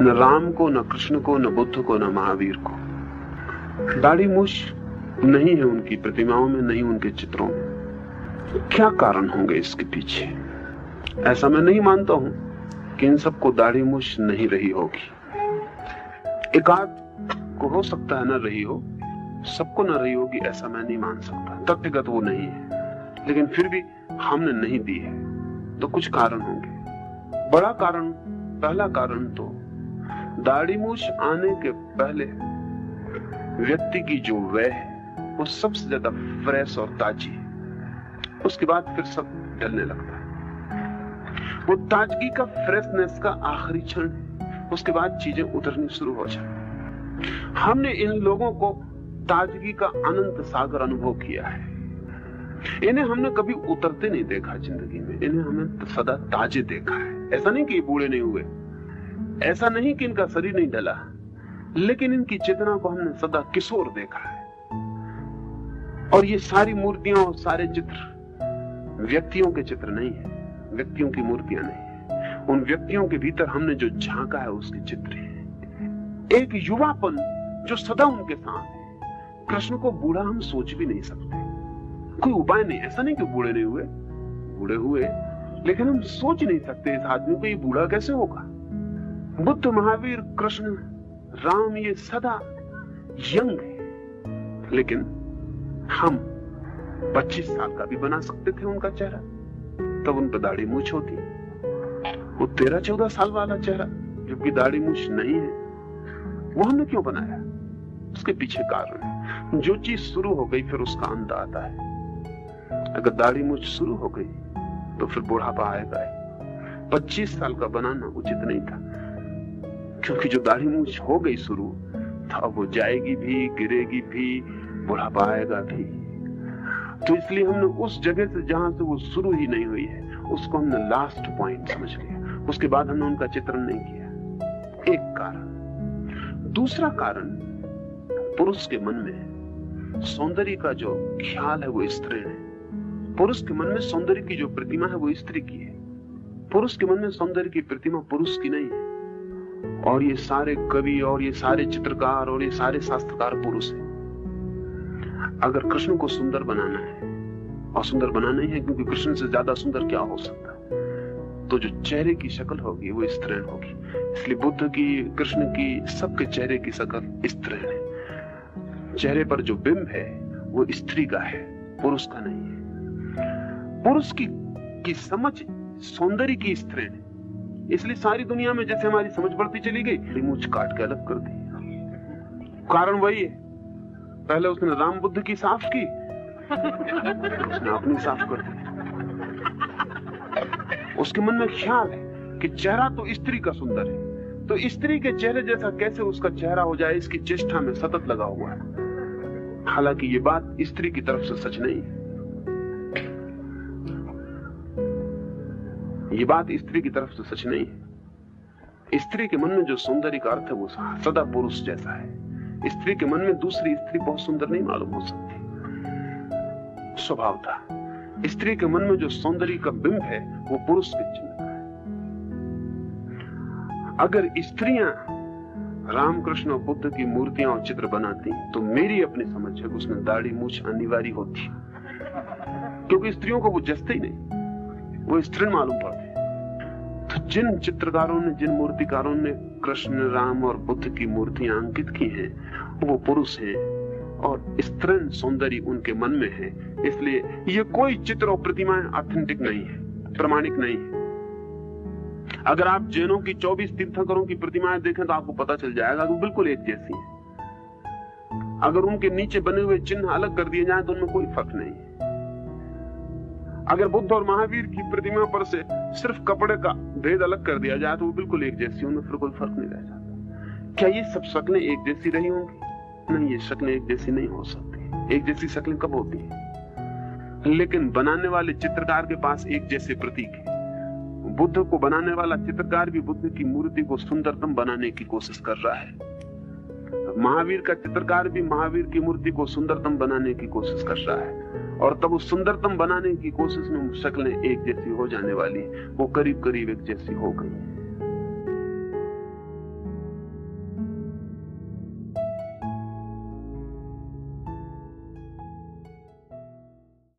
न राम को, न कृष्ण को, न बुद्ध को, न महावीर को। दाढ़ी मूछ नहीं है उनकी प्रतिमाओं में, नहीं उनके चित्रों में। क्या कारण होंगे इसके पीछे? ऐसा मैं नहीं मानता हूं कि इन सबको दाढ़ी मूछ नहीं रही होगी। एकाध को हो सकता है न रही हो, सबको न रही होगी ऐसा मैं नहीं मान सकता। तथ्यगत वो नहीं है, लेकिन फिर भी हमने नहीं दी है तो कुछ कारण होंगे। बड़ा कारण, पहला कारण तो दाढ़ी मूछ आने के पहले व्यक्ति की जो वह है वो सबसे ज्यादा फ्रेश और ताजी है। उसके बाद फिर सब ढलने लगता है। वो ताजगी का, फ्रेशनेस का आखिरी क्षण है, उसके बाद चीजें उतरनी शुरू हो जाती। हमने इन लोगों को ताजगी का अनंत सागर अनुभव किया है। इन्हें हमने कभी उतरते नहीं देखा जिंदगी में, इन्हें हमने सदा ताजे देखा है। ऐसा नहीं कि ये बूढ़े नहीं हुए, ऐसा नहीं कि इनका शरीर नहीं ढला, लेकिन इनकी चेतना को हमने सदा किशोर देखा है। और ये सारी मूर्तियां और सारे चित्र व्यक्तियों के चित्र नहीं है, व्यक्तियों की मूर्तियां नहीं है। उन व्यक्तियों के भीतर हमने जो झांका है उसके चित्र है। एक युवापन जो सदा उनके साथ है। कृष्ण को बूढ़ा हम सोच भी नहीं सकते, कोई उपाय नहीं। ऐसा नहीं कि बूढ़े नहीं हुए, बूढ़े हुए, लेकिन हम सोच नहीं सकते इस आदमी को ये बूढ़ा कैसे होगा। बुद्ध, महावीर, कृष्ण, राम ये सदा यंग है, लेकिन हम 25 साल का भी बना सकते थे उनका चेहरा, तब उन पर दाढ़ी मूछ होती। वो 13-14 साल वाला चेहरा जबकि दाढ़ी मूछ नहीं है, वो हमने क्यों बनाया? उसके पीछे कारण है। जो चीज शुरू हो गई फिर उसका अंत आता है। अगर दाढ़ी मूछ शुरू हो गई तो फिर बुढ़ापा आएगा। 25 साल का बनाना उचित नहीं था, क्योंकि जो दाढ़ी मूछ हो गई शुरू था वो जाएगी भी, गिरेगी भी, बुढ़ापा आएगा भी। तो इसलिए हमने उस जगह से जहां से वो शुरू ही नहीं हुई है उसको हमने लास्ट पॉइंट समझ लिया। उसके बाद हमने उनका चित्रण नहीं किया। एक कारण। दूसरा कारण, पुरुष के मन में सौंदर्य का जो ख्याल है वो स्त्री है। पुरुष के मन में सौंदर्य की जो प्रतिमा है वो स्त्री की है। पुरुष के मन में सौंदर्य की प्रतिमा पुरुष की नहीं है। और ये सारे कवि और ये सारे चित्रकार और ये सारे शास्त्रकार पुरुष हैं। अगर कृष्ण को सुंदर बनाना है, और सुंदर बनाना ही है क्योंकि कृष्ण से ज्यादा सुंदर क्या हो सकता है, तो जो चेहरे की शक्ल होगी वो स्त्रीण होगी। इसलिए बुद्ध की, कृष्ण की, सबके चेहरे की शक्ल स्त्रीण है। चेहरे पर जो बिंब है वो स्त्री का है, पुरुष का नहीं है। पुरुष की समझ सौंदर्य की स्त्रीण है। इसलिए सारी दुनिया में जैसे हमारी समझ बढ़ती चली गई, मूंछ काट के अलग कर दी। कारण वही है, पहले उसने राम बुद्ध की साफ की, उसने अपनी साफ कर दी। उसके मन में ख्याल है कि चेहरा तो स्त्री का सुंदर है, तो स्त्री के चेहरे जैसा कैसे उसका चेहरा हो जाए, इसकी चेष्टा में सतत लगा हुआ है। हालांकि ये बात स्त्री की तरफ से सच नहीं है। ये बात स्त्री की तरफ से सच नहीं है। स्त्री के मन में जो सौंदर्य का अर्थ है वो सदा पुरुष जैसा है। स्त्री के मन में दूसरी स्त्री बहुत सुंदर नहीं मालूम हो सकती स्वभाव था। स्त्री के मन में जो सौंदर्य का बिंब है वो पुरुष के चिन्ह का है। अगर स्त्रियां रामकृष्ण और बुद्ध की मूर्तियां और चित्र बनाती तो मेरी अपनी समझ है कि उसमें दाढ़ी मूछ अनिवार्य होती, क्योंकि स्त्रियों को वो जचते ही नहीं, वो स्त्री मालूम पड़ते। तो जिन चित्रकारों ने, जिन मूर्तिकारों ने कृष्ण, राम और बुद्ध की मूर्तियां अंकित की हैं वो पुरुष हैं और स्त्रीण सौंदर्य उनके मन में है। इसलिए ये कोई चित्र और प्रतिमाएं ऑथेंटिक नहीं है, प्रमाणिक नहीं है। अगर आप जैनों की 24 तीर्थंकरों की प्रतिमाएं देखें तो आपको पता चल जाएगा कि वो बिल्कुल एक जैसी है। अगर उनके नीचे बने हुए चिन्ह अलग कर दिए जाएं तो उनमें कोई फर्क नहीं है। अगर बुद्ध और महावीर की प्रतिमा पर से सिर्फ कपड़े का भेद अलग कर दिया जाए तो वो बिल्कुल एक जैसी, उनमें फिर कोई फर्क नहीं रह जाता। क्या ये सब शक्लें एक जैसी रही होंगी? नहीं, ये शक्लें एक जैसी नहीं हो सकती। एक जैसी शक्लें कब होती है? लेकिन बनाने वाले चित्रकार के पास एक जैसे प्रतीक है। बुद्ध को बनाने वाला चित्रकार भी बुद्ध की मूर्ति को सुंदरतम बनाने की कोशिश कर रहा है। महावीर का चित्रकार भी महावीर की मूर्ति को सुंदरतम बनाने की कोशिश कर रहा है। और तब उस सुंदरतम बनाने की कोशिश में शक्लें एक जैसी हो जाने वाली, वो करीब करीब एक जैसी हो गई।